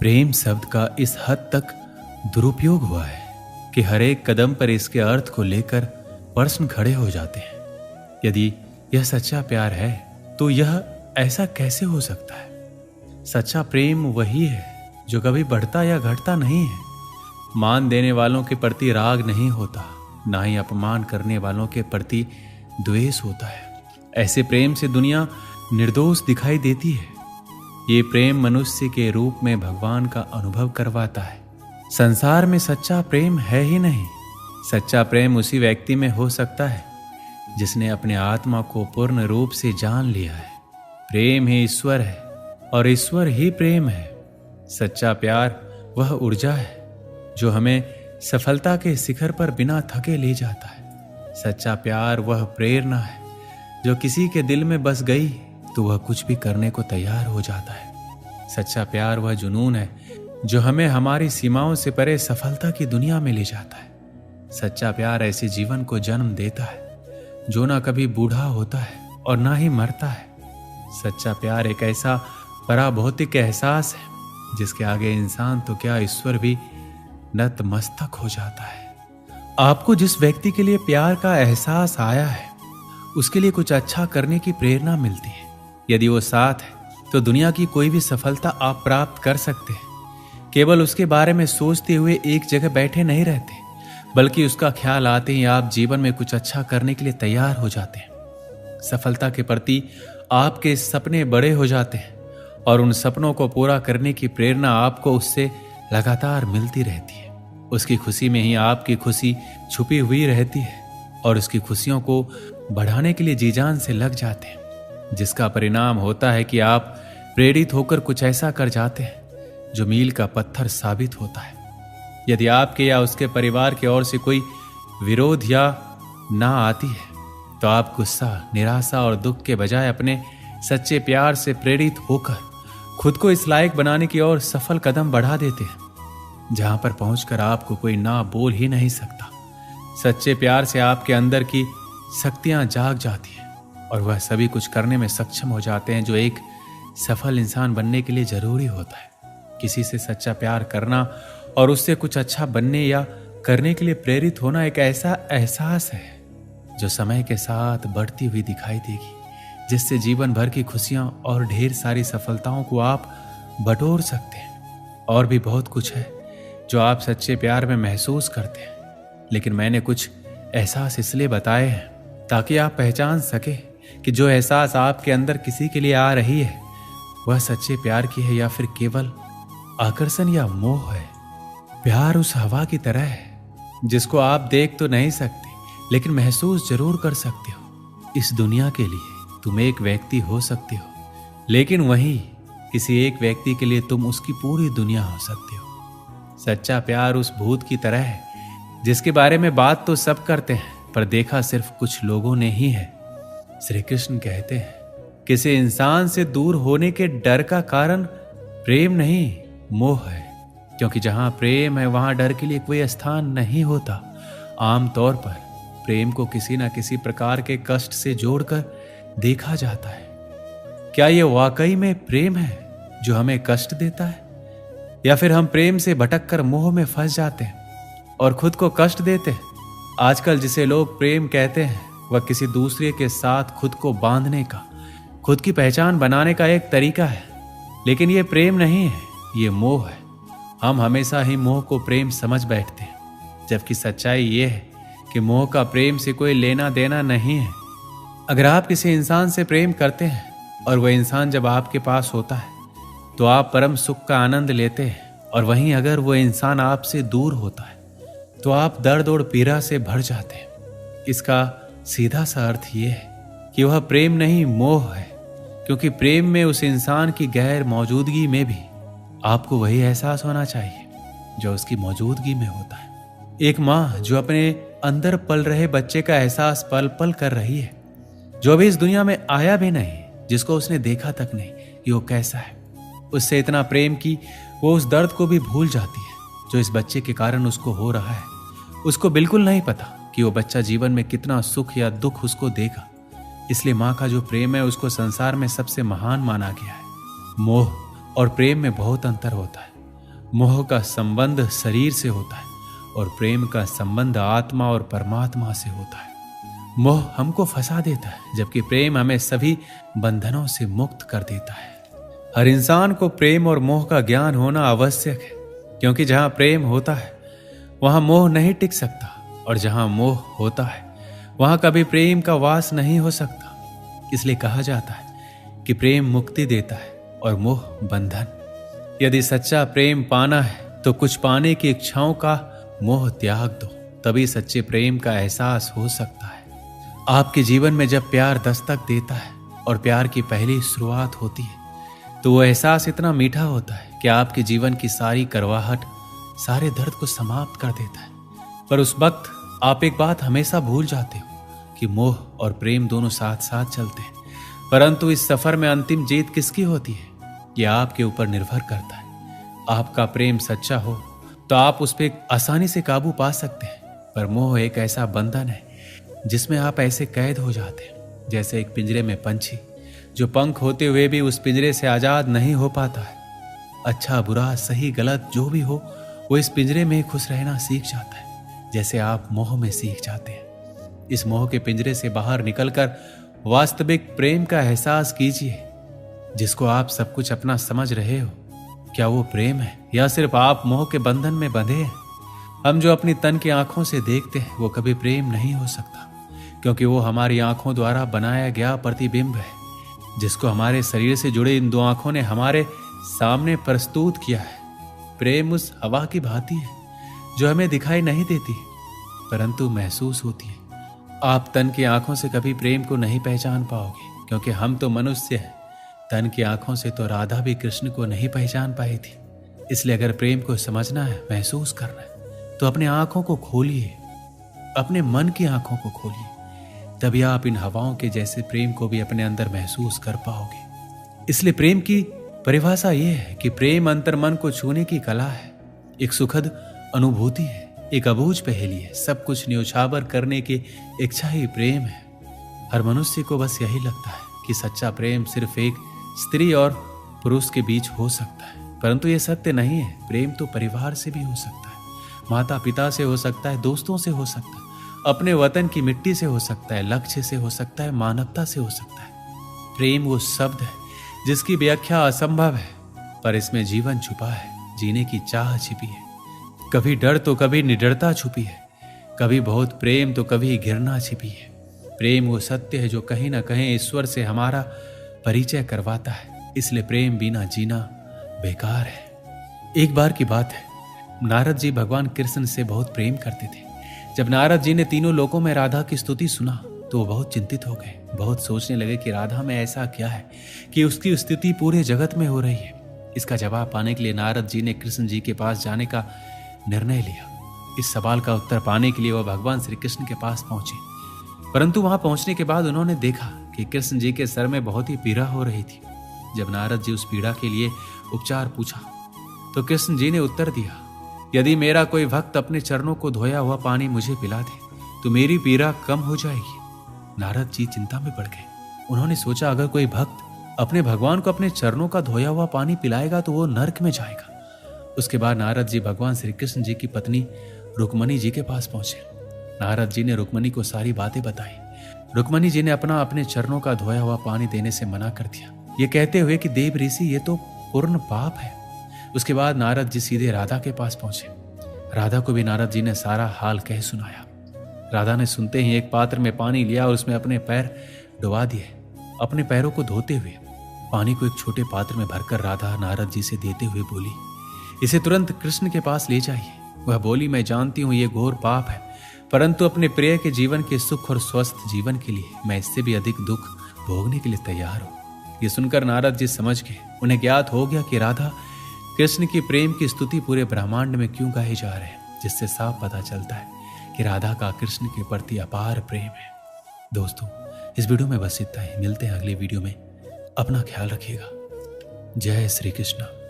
प्रेम शब्द का इस हद तक दुरुपयोग हुआ है कि हर एक कदम पर इसके अर्थ को लेकर प्रश्न खड़े हो जाते हैं। यदि यह सच्चा प्यार है तो यह ऐसा कैसे हो सकता है? सच्चा प्रेम वही है जो कभी बढ़ता या घटता नहीं है। मान देने वालों के प्रति राग नहीं होता, ना ही अपमान करने वालों के प्रति द्वेष होता है। ऐसे प्रेम से दुनिया निर्दोष दिखाई देती है। ये प्रेम मनुष्य के रूप में भगवान का अनुभव करवाता है। संसार में सच्चा प्रेम है ही नहीं। सच्चा प्रेम उसी व्यक्ति में हो सकता है जिसने अपने आत्मा को पूर्ण रूप से जान लिया है। प्रेम ही ईश्वर है और ईश्वर ही प्रेम है। सच्चा प्यार वह ऊर्जा है जो हमें सफलता के शिखर पर बिना थके ले जाता है। सच्चा प्यार वह प्रेरणा है जो किसी के दिल में बस गई तो वह कुछ भी करने को तैयार हो जाता है। सच्चा प्यार वह जुनून है जो हमें हमारी सीमाओं से परे सफलता की दुनिया में ले जाता है। सच्चा प्यार ऐसे जीवन को जन्म देता है जो ना कभी बूढ़ा होता है और ना ही मरता है। सच्चा प्यार एक ऐसा पराभौतिक एहसास है जिसके आगे इंसान तो क्या ईश्वर भी नतमस्तक हो जाता है। आपको जिस व्यक्ति के लिए प्यार का एहसास आया है उसके लिए कुछ अच्छा करने की प्रेरणा मिलती है। यदि वो साथ है तो दुनिया की कोई भी सफलता आप प्राप्त कर सकते हैं। केवल उसके बारे में सोचते हुए एक जगह बैठे नहीं रहते, बल्कि उसका ख्याल आते ही आप जीवन में कुछ अच्छा करने के लिए तैयार हो जाते हैं। सफलता के प्रति आपके सपने बड़े हो जाते हैं और उन सपनों को पूरा करने की प्रेरणा आपको उससे लगातार मिलती रहती है। उसकी खुशी में ही आपकी खुशी छुपी हुई रहती है और उसकी खुशियों को बढ़ाने के लिए जी जान से लग जाते हैं, जिसका परिणाम होता है कि आप प्रेरित होकर कुछ ऐसा कर जाते हैं जो मील का पत्थर साबित होता है। यदि आपके या उसके परिवार की ओर से कोई विरोध या ना आती है तो आप गुस्सा, निराशा और दुख के बजाय अपने सच्चे प्यार से प्रेरित होकर खुद को इस लायक बनाने की ओर सफल कदम बढ़ा देते हैं जहां पर पहुंचकर आपको कोई ना बोल ही नहीं सकता। सच्चे प्यार से आपके अंदर की शक्तियां जाग जाती हैं और वह सभी कुछ करने में सक्षम हो जाते हैं जो एक सफल इंसान बनने के लिए जरूरी होता है। किसी से सच्चा प्यार करना और उससे कुछ अच्छा बनने या करने के लिए प्रेरित होना एक ऐसा एहसास है जो समय के साथ बढ़ती हुई दिखाई देगी, जिससे जीवन भर की खुशियां और ढेर सारी सफलताओं को आप बटोर सकते हैं। और भी बहुत कुछ है जो आप सच्चे प्यार में महसूस करते हैं, लेकिन मैंने कुछ एहसास इसलिए बताए हैं ताकि आप पहचान सके कि जो एहसास आपके अंदर किसी के लिए आ रही है वह सच्चे प्यार की है या फिर केवल आकर्षण या मोह है। प्यार उस हवा की तरह है जिसको आप देख तो नहीं सकते लेकिन महसूस जरूर कर सकते हो। इस दुनिया के लिए तुम एक व्यक्ति हो सकते हो, लेकिन वहीं किसी एक व्यक्ति के लिए तुम उसकी पूरी दुनिया हो सकते हो। सच्चा प्यार उस भूत की तरह है जिसके बारे में बात तो सब करते हैं पर देखा सिर्फ कुछ लोगों ने ही है। श्री कृष्ण कहते हैं, किसी इंसान से दूर होने के डर का कारण प्रेम नहीं मोह है, क्योंकि जहां प्रेम है वहां डर के लिए कोई स्थान नहीं होता। आमतौर पर प्रेम को किसी न किसी प्रकार के कष्ट से जोड़कर देखा जाता है। क्या यह वाकई में प्रेम है जो हमें कष्ट देता है, या फिर हम प्रेम से भटककर मोह में फंस जाते हैं और खुद को कष्ट देते हैं? आजकल जिसे लोग प्रेम कहते हैं वह किसी दूसरे के साथ खुद को बांधने का, खुद की पहचान बनाने का एक तरीका है, लेकिन यह प्रेम नहीं है, ये मोह है। हम हमेशा ही मोह को प्रेम समझ बैठते हैं, जबकि सच्चाई ये है कि मोह का प्रेम से कोई लेना देना नहीं है। अगर आप किसी इंसान से प्रेम करते हैं और वह इंसान जब आपके पास होता है तो आप परम सुख का आनंद लेते हैं, और वहीं अगर वह इंसान आपसे दूर होता है तो आप दर्द और पीड़ा से भर जाते हैं। इसका सीधा सा अर्थ यह है कि वह प्रेम नहीं मोह है, क्योंकि प्रेम में उस इंसान की गैर मौजूदगी में भी आपको वही एहसास होना चाहिए जो उसकी मौजूदगी में होता है। एक माँ जो अपने अंदर पल रहे बच्चे का एहसास पल पल कर रही है, जो अभी इस दुनिया में आया भी नहीं, जिसको उसने देखा तक नहीं कि वो कैसा है, उससे इतना प्रेम कि वो उस दर्द को भी भूल जाती है जो इस बच्चे के कारण उसको हो रहा है। उसको बिल्कुल नहीं पता कि वो बच्चा जीवन में कितना सुख या दुख उसको देगा। इसलिए माँ का जो प्रेम है उसको संसार में सबसे महान माना गया है। मोह और प्रेम में बहुत अंतर होता है। मोह का संबंध शरीर से होता है और प्रेम का संबंध आत्मा और परमात्मा से होता है। मोह हमको फंसा देता है, जबकि प्रेम हमें सभी बंधनों से मुक्त कर देता है। हर इंसान को प्रेम और मोह का ज्ञान होना आवश्यक है, क्योंकि जहां प्रेम होता है वहां मोह नहीं टिक सकता, और जहां मोह होता है वहां कभी प्रेम का वास नहीं हो सकता। इसलिए कहा जाता है कि प्रेम मुक्ति देता है और मोह बंधन। यदि सच्चा प्रेम पाना है तो कुछ पाने की इच्छाओं का मोह त्याग दो, तभी सच्चे प्रेम का एहसास हो सकता है। आपके जीवन में जब प्यार दस्तक देता है और प्यार की पहली शुरुआत होती है तो वो एहसास इतना मीठा होता है कि आपके जीवन की सारी करवाहट, सारे दर्द को समाप्त कर देता है। पर उस वक्त आप एक बात हमेशा भूल जाते हो कि मोह और प्रेम दोनों साथ साथ चलते हैं, परंतु इस सफर में अंतिम जीत किसकी होती है यह आपके ऊपर निर्भर करता है। आपका प्रेम सच्चा हो तो आप उस पर आसानी से काबू पा सकते हैं, पर मोह एक ऐसा बंधन है जिसमें आप ऐसे कैद हो जाते हैं जैसे एक पिंजरे में पंछी जो पंख होते हुए भी उस पिंजरे से आजाद नहीं हो पाता है। अच्छा बुरा सही गलत जो भी हो वो इस पिंजरे में खुश रहना सीख जाता है, जैसे आप मोह में सीख जाते हैं। इस मोह के पिंजरे से बाहर निकलकर वास्तविक प्रेम का एहसास कीजिए, जिसको आप सब कुछ अपना समझ रहे हो। क्या वो प्रेम है या सिर्फ आप मोह के बंधन में बंधे हैं? हम जो अपनी तन की आंखों से देखते हैं वो कभी प्रेम नहीं हो सकता, क्योंकि वो हमारी आंखों द्वारा बनाया गया प्रतिबिंब है, जिसको हमारे शरीर से जुड़े इन दो आंखों ने हमारे सामने प्रस्तुत किया है। प्रेम उस हवा की भांति है जो हमें दिखाई नहीं देती परंतु महसूस होती है। आप तन की आंखों से कभी प्रेम को नहीं पहचान पाओगे, क्योंकि हम तो मनुष्य हैं। तन की आंखों से तो राधा भी कृष्ण को नहीं पहचान पाई थी। इसलिए अगर प्रेम को समझना है, महसूस करना है, तो अपने आंखों को खोलिए, अपने मन की आंखों को खोलिए, तभी आप इन हवाओं के जैसे प्रेम को भी अपने अंदर महसूस कर पाओगे। इसलिए प्रेम की परिभाषा यह है कि प्रेम अंतर मन को छूने की कला है, एक सुखद अनुभूति है, एक अबूझ पहेली है, सब कुछ न्योछावर करने की इच्छा ही प्रेम है। हर मनुष्य को बस यही लगता है कि सच्चा प्रेम सिर्फ एक स्त्री और पुरुष के बीच हो सकता है, परंतु यह सत्य नहीं है। प्रेम तो परिवार से भी हो सकता है, माता पिता से हो सकता है, दोस्तों से हो सकता है, अपने वतन की मिट्टी से हो सकता है, लक्ष्य से हो सकता है, मानवता से हो सकता है। प्रेम वो शब्द है जिसकी व्याख्या असंभव है, पर इसमें जीवन छुपा है, जीने की चाह छिपी है। कभी डर तो कभी निडरता छुपी है, कभी बहुत प्रेम तो कभी घृणा छिपी है। प्रेम वो सत्य है जो कहीं ना कहीं ईश्वर से हमारा परिचय करवाता है। इसलिए प्रेम बिना जीना बेकार है। एक बार की बात है, नारद जी भगवान कृष्ण से बहुत प्रेम करते थे। जब नारद जी ने तीनों लोकों में राधा की स्तुति सुना तो वो बहुत चिंतित हो गए, बहुत सोचने लगे कि राधा में ऐसा क्या है कि उसकी स्तुति पूरे जगत में हो रही है। इसका जवाब पाने के लिए नारद जी ने कृष्ण जी के पास जाने का निर्णय लिया। इस सवाल का उत्तर पाने के लिए वह भगवान श्री कृष्ण के पास पहुंचे, परंतु वहां पहुंचने के बाद उन्होंने देखा कि कृष्ण जी के सर में बहुत ही पीड़ा हो रही थी। जब नारद जी उस पीड़ा के लिए उपचार पूछा तो कृष्ण जी ने उत्तर दिया, यदि मेरा कोई भक्त अपने चरणों को धोया हुआ पानी मुझे पिला दे तो मेरी पीड़ा कम हो जाएगी। नारद जी चिंता में पड़ गए। उन्होंने सोचा, अगर कोई भक्त अपने भगवान को अपने चरणों का धोया हुआ पानी पिलाएगा तो वो नरक में जाएगा। उसके बाद नारद जी भगवान श्री कृष्ण जी की पत्नी रुक्मणी जी के पास पहुंचे। नारद जी ने रुक्मणी को सारी बातें बताई। रुक्मणी जी ने अपने चरणों का धोया हुआ पानी देने से मना कर दिया, ये कहते हुए कि देव ऋषि ये तो पूर्ण पाप है। उसके बाद नारद जी सीधे राधा के पास पहुंचे। राधा को भी नारद जी ने सारा हाल कह सुनाया। राधा ने सुनते ही एक पात्र में पानी लिया और उसमें अपने पैर डुबा दिए। अपने पैरों को धोते हुए पानी को एक छोटे पात्र में भरकर राधा नारद जी से देते हुए बोली, इसे तुरंत कृष्ण के पास ले जाइए। वह बोली, मैं जानती हूं ये घोर पाप है, परंतु अपने प्रिय के जीवन के सुख और स्वस्थ जीवन के लिए मैं इससे भी अधिक दुख भोगने के लिए तैयार हूं। ये सुनकर नारद जी समझ गए। उन्हें ज्ञात हो गया कि राधा कृष्ण की प्रेम की स्तुति पूरे ब्रह्मांड में क्यों गाई जा रहे हैं, जिससे साफ पता चलता है कि राधा का कृष्ण के प्रति अपार प्रेम है। दोस्तों, इस वीडियो में बस इतना ही। मिलते हैं अगले वीडियो में। अपना ख्याल रखिएगा। जय श्री कृष्ण।